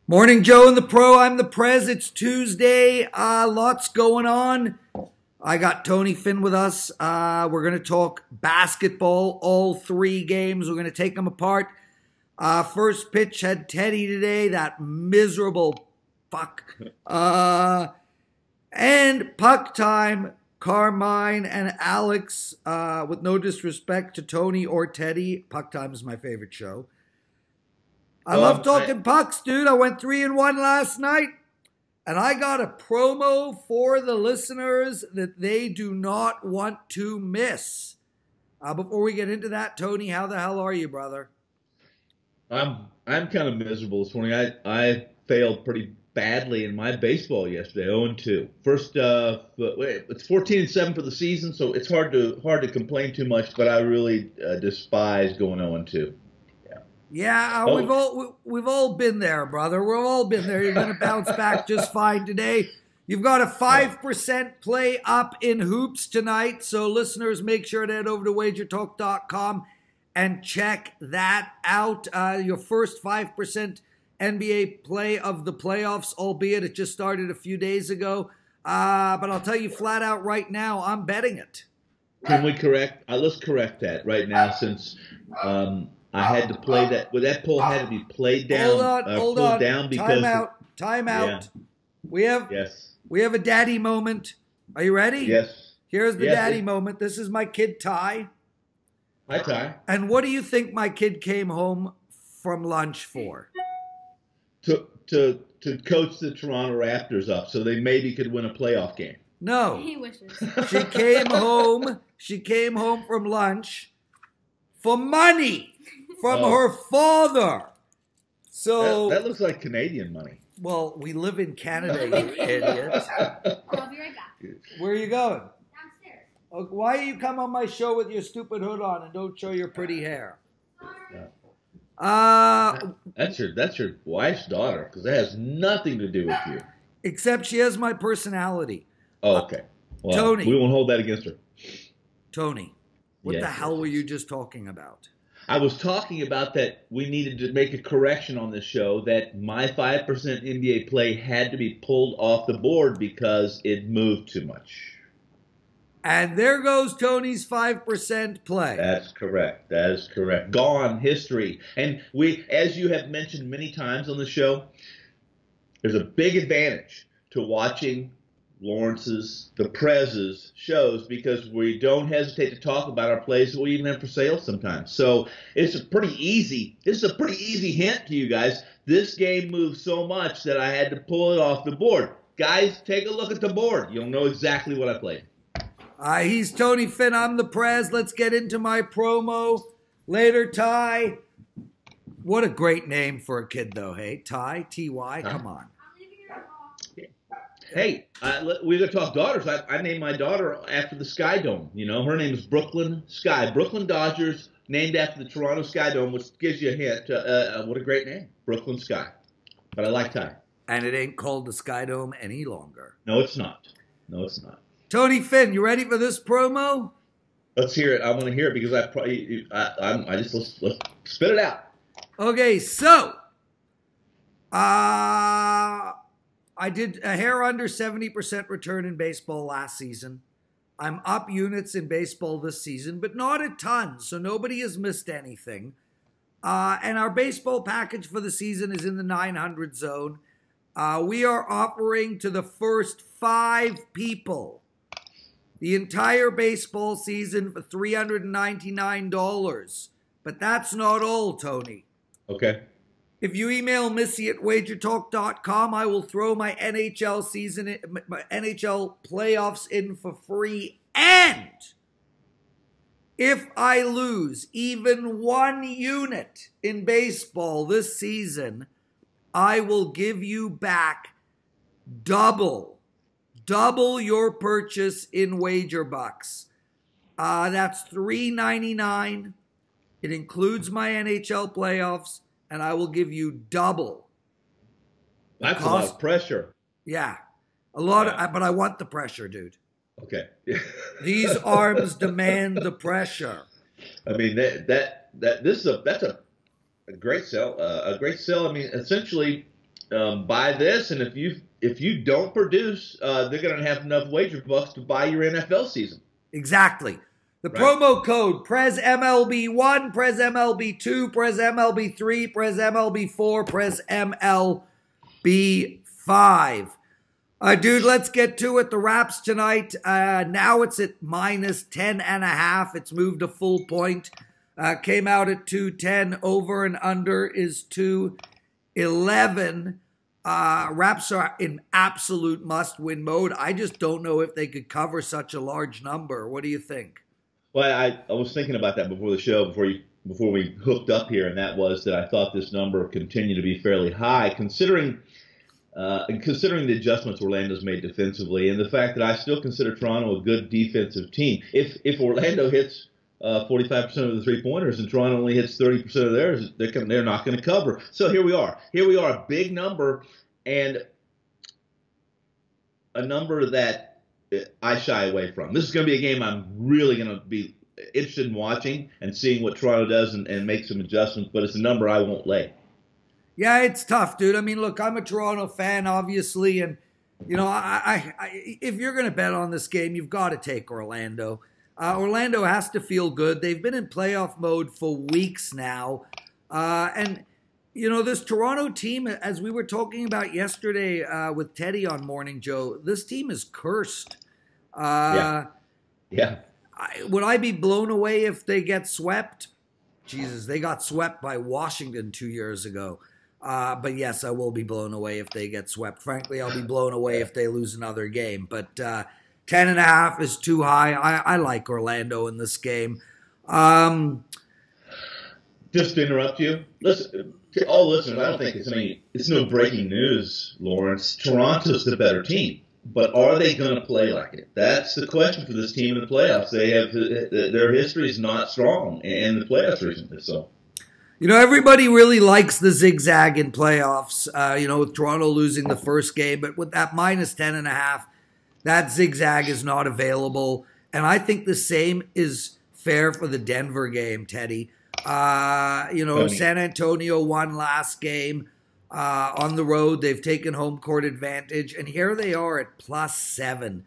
Morning, Joe and the Pro. I'm the Prez. It's Tuesday. Lots going on. I got Tony Finn with us. We're going to talk basketball, all three games. We're going to take them apart. First pitch had Teddy today, that miserable fuck. And puck time, Carmine and Alex, with no disrespect to Tony or Teddy. Puck time is my favorite show. I love talking pucks, dude. I went 3-1 last night, and I got a promo for the listeners that they do not want to miss. Before we get into that, Tony, how the hell are you, brother? I'm kind of miserable this morning. I failed pretty badly in my baseball yesterday, 0-2. First, it's 14-7 for the season, so it's hard to complain too much. But I really despise going 0-2. Yeah, we've all been there, brother. We've all been there. You're going to bounce back just fine today. You've got a 5% play up in hoops tonight, so listeners, make sure to head over to WagerTalk.com and check that out. Your first 5% NBA play of the playoffs, albeit it just started a few days ago. But I'll tell you flat out right now, I'm betting it. Can we correct? Let's correct that right now, since I had to play that. Well, that poll had to be played down. Hold on. Down because Time out. Yeah. We have a daddy moment. Are you ready? Yes. Here's the daddy moment. This is my kid Ty. Hi, Ty. And what do you think my kid came home from lunch for? To coach the Toronto Raptors up so they maybe could win a playoff game. No. He wishes. She came home from lunch for money from her father. So that looks like Canadian money. Well, we live in Canada, you idiot. I'll be right back. Where are you going? Downstairs. Why do you come on my show with your stupid hood on and don't show your pretty hair? That's your wife's daughter, because that has nothing to do with you. Except she has my personality. Oh, okay. Well, Tony. We won't hold that against her. Tony, what the hell were you just talking about? I was talking about that we needed to make a correction on this show, that my 5% NBA play had to be pulled off the board because it moved too much. And there goes Tony's 5% play. That's correct. That is correct. Gone, history. And we, as you have mentioned many times on the show, there's a big advantage to watching Lawrence's, the Prez's shows, because we don't hesitate to talk about our plays that we even have for sale sometimes. So this is a pretty easy hint to you guys. This game moved so much that I had to pull it off the board. Guys, take a look at the board. You'll know exactly what I played. He's Tony Finn. I'm the Prez. Let's get into my promo. Later, Ty. What a great name for a kid, though, hey? Ty, T-Y, come on. Hey, we're going to talk daughters. I named my daughter after the Sky Dome. You know, her name is Brooklyn Sky. Brooklyn Dodgers, named after the Toronto Sky Dome, which gives you a hint. What a great name, Brooklyn Sky. But I like Ty. And it ain't called the Sky Dome any longer. No, it's not. Tony Finn, you ready for this promo? Let's hear it. I want to hear it because let's spit it out. Okay, so I did a hair under 70% return in baseball last season. I'm up units in baseball this season, but not a ton, so nobody has missed anything. And our baseball package for the season is in the 900 zone. We are offering to the first 5 people the entire baseball season for $399. But that's not all, Tony. Okay. If you email Missy at WagerTalk.com, I will throw my NHL season, my NHL playoffs in for free. And if I lose even 1 unit in baseball this season, I will give you back double your purchase in WagerBuxx. That's $3.99. It includes my NHL playoffs. And I will give you double. That's a lot of pressure. Yeah. But I want the pressure, dude. Okay. These arms demand the pressure. I mean, that's a great sell. I mean, essentially, buy this, and if you don't produce, they're going to have enough WagerBuxx to buy your NFL season. Exactly. The Right. promo code Prez MLB1, Prez MLB2, Prez MLB3, Prez MLB4, Prez MLB5. Dude, let's get to it. The Raps tonight, now it's at minus 10.5. It's moved a full point. Came out at 210. Over and under is 211. Raps are in absolute must-win mode. I just don't know if they could cover such a large number. What do you think? Well, I was thinking about that before the show, before we hooked up here, and that was that I thought this number continued to be fairly high, considering the adjustments Orlando's made defensively, and the fact that I still consider Toronto a good defensive team. If Orlando hits 45% of the three-pointers and Toronto only hits 30% of theirs, they're not going to cover. So here we are. A big number, and a number that I shy away from. This is going to be a game I'm really going to be interested in watching and seeing what Toronto does and make some adjustments, but it's a number I won't lay. Yeah, it's tough, dude. I mean, look, I'm a Toronto fan, obviously, and, you know, if you're going to bet on this game, you've got to take Orlando. Orlando has to feel good. They've been in playoff mode for weeks now, and you know, this Toronto team, as we were talking about yesterday with Teddy on Morning Joe, this team is cursed. Yeah. Would I be blown away if they get swept? Jesus, they got swept by Washington 2 years ago. But yes, I will be blown away if they get swept. Frankly, I'll be blown away if they lose another game. But 10.5 is too high. I like Orlando in this game. Just to interrupt you, listen, to all listeners, I don't think it's no breaking news, Lawrence. Toronto's the better team, but are they going to play like it? That's the question for this team in the playoffs. Their history is not strong in the playoffs recently, so. You know, everybody really likes the zigzag in playoffs, you know, with Toronto losing the first game, but with that minus 10.5, that zigzag is not available. And I think the same is fair for the Denver game, Teddy. You know, San Antonio won last game on the road. They've taken home court advantage, and here they are at +7.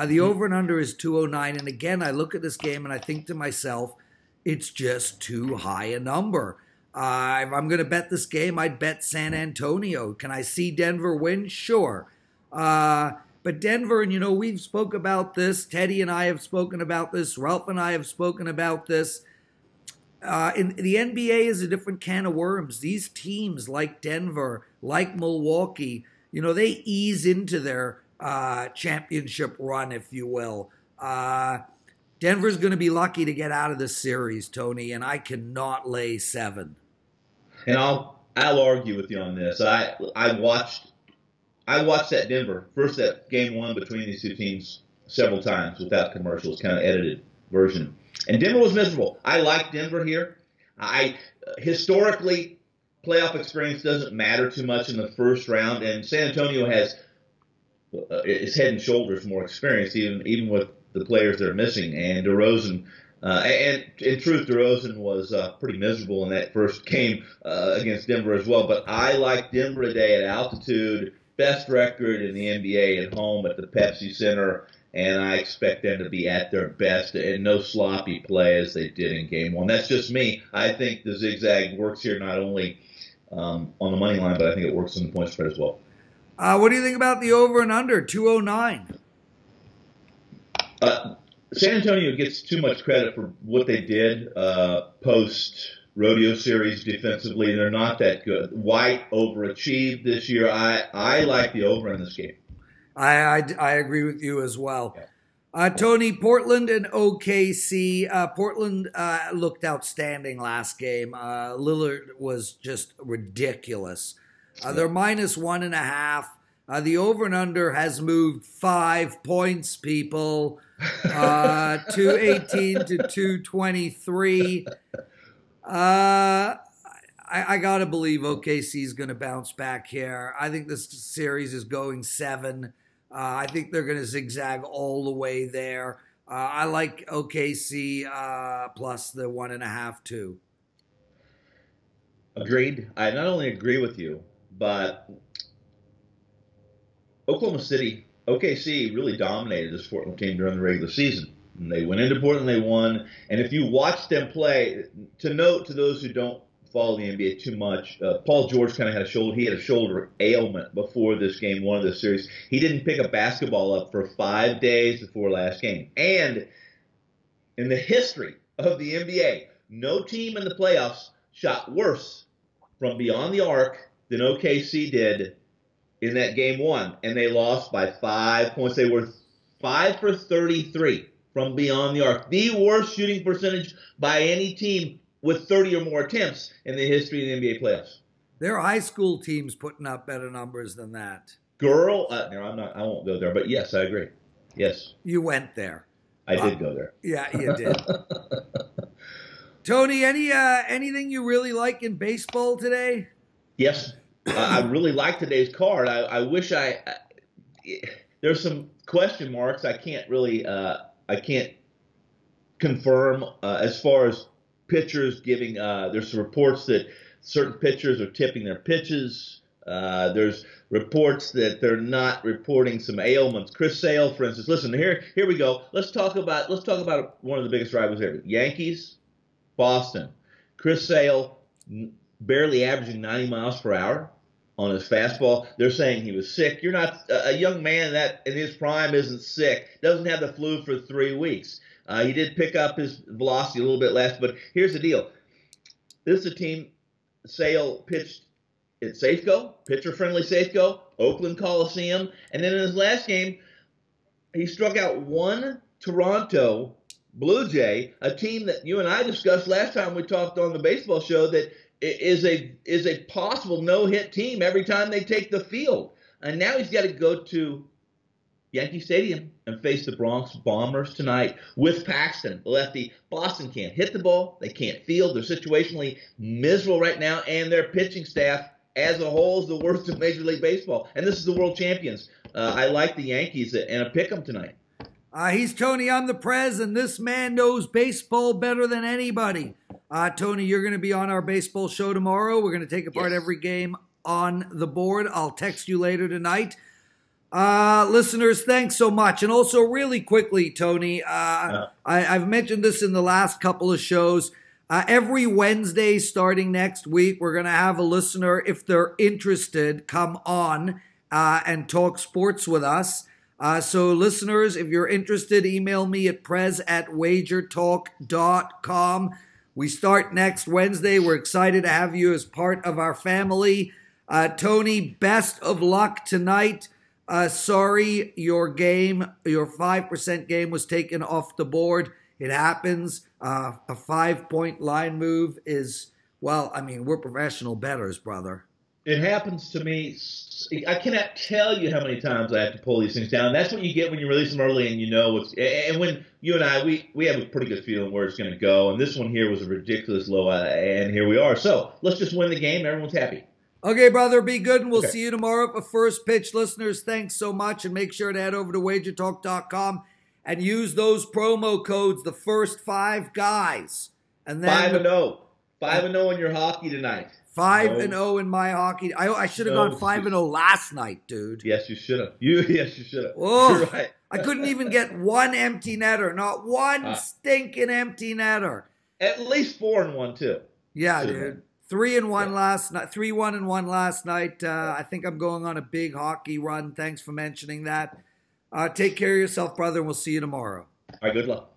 The over and under is 209. And again, I look at this game and I think to myself, it's just too high a number. If I'm going to bet this game, I'd bet San Antonio. Can I see Denver win? Sure. But Denver, and you know, we've spoke about this. Teddy and I have spoken about this. Ralph and I have spoken about this. In the NBA is a different can of worms. These teams like Denver, like Milwaukee, you know, they ease into their championship run, if you will. Denver's going to be lucky to get out of this series, Tony, and I cannot lay 7. And I'll argue with you on this. I watched that that game one between these two teams several times without commercials, kind of edited version. And Denver was miserable. I like Denver here. Historically, playoff experience doesn't matter too much in the first round, and San Antonio is head and shoulders more experienced, even with the players they're missing. And DeRozan, and in truth, DeRozan was pretty miserable in that first game against Denver as well. But I like Denver today at altitude, best record in the NBA at home at the Pepsi Center. And I expect them to be at their best and no sloppy play as they did in Game 1. That's just me. I think the zigzag works here not only on the money line, but I think it works on the point spread as well. What do you think about the over and under, 209? San Antonio gets too much credit for what they did post-rodeo series defensively. They're not that good. White overachieved this year. I like the over in this game. I agree with you as well. Tony, Portland and OKC. Portland looked outstanding last game. Lillard was just ridiculous. They're minus 1.5. The over and under has moved 5 points, people. 218 to 223. I got to believe OKC is going to bounce back here. I think this series is going 7. I think they're going to zigzag all the way there. I like OKC plus the 1.5 too. Agreed. I not only agree with you, but Oklahoma City, OKC really dominated this Portland team during the regular season. And they went into Portland, they won. And if you watch them play, to note to those who don't follow the NBA too much, Paul George kind of had a shoulder ailment before this game one of this series. He didn't pick a basketball up for 5 days before last game. And in the history of the NBA, no team in the playoffs shot worse from beyond the arc than OKC did in that game one, and they lost by 5 points. They were 5 for 33 from beyond the arc. The worst shooting percentage by any team with 30 or more attempts in the history of the NBA playoffs. There are high school teams putting up better numbers than that. No, I won't go there, but yes, I agree. Yes. You went there. I did go there. Yeah, you did. Tony, anything you really like in baseball today? Yes. I really like today's card. I wish there's some question marks. I can't confirm as far as pitchers giving. There's some reports that certain pitchers are tipping their pitches. There's reports that they're not reporting some ailments. Chris Sale, for instance. Listen, here we go. Let's talk about one of the biggest rivals ever. Yankees, Boston. Chris Sale barely averaging 90 miles per hour on his fastball. They're saying he was sick. You're not a young man that in his prime isn't sick. Doesn't have the flu for 3 weeks. He did pick up his velocity a little bit less, but here's the deal. This is a team. Sale pitched at Safeco, pitcher-friendly Safeco, Oakland Coliseum, and then in his last game, he struck out one Toronto Blue Jay, a team that you and I discussed last time we talked on the baseball show that is a possible no-hit team every time they take the field. And now he's got to go to Yankee Stadium and face the Bronx Bombers tonight with Paxton, the lefty. Boston can't hit the ball. They can't field. They're situationally miserable right now, and their pitching staff as a whole is the worst in Major League Baseball. And this is the world champions. I like the Yankees and a pick 'em tonight. He's Tony. I'm the Prez, and this man knows baseball better than anybody. Tony, you're going to be on our baseball show tomorrow. We're going to take apart every game on the board. I'll text you later tonight. Listeners, thanks so much. And also really quickly, Tony, I've mentioned this in the last couple of shows. Every Wednesday starting next week, we're going to have a listener, if they're interested, come on and talk sports with us. So listeners, if you're interested, email me at prez@wagertalk.com. We start next Wednesday. We're excited to have you as part of our family. Tony, best of luck tonight. Sorry, your 5% game was taken off the board. It happens. A 5-point line move is, well, I mean, we're professional bettors, brother. It happens to me. I cannot tell you how many times I have to pull these things down. That's what you get when you release them early and you know what's. And when you and I, we have a pretty good feeling where it's going to go. And this one here was a ridiculous low, and here we are. So let's just win the game. Everyone's happy. Okay, brother, be good, and we'll see you tomorrow for First Pitch. Listeners, thanks so much, and make sure to head over to WagerTalk.com and use those promo codes, the first 5 guys. And then 5-0. 5-0 in your hockey tonight. 5-0 in my hockey. I should have gone 5-0 last night, dude. Yes, you should have. Yes, you should have. Oh, you're right. I couldn't even get one empty netter. Not one stinking empty netter. At least 4-1 too. Yeah, dude. 3-1 last night. 3-1-1 last night. I think I'm going on a big hockey run. Thanks for mentioning that. Take care of yourself, brother, and we'll see you tomorrow. All right, good luck.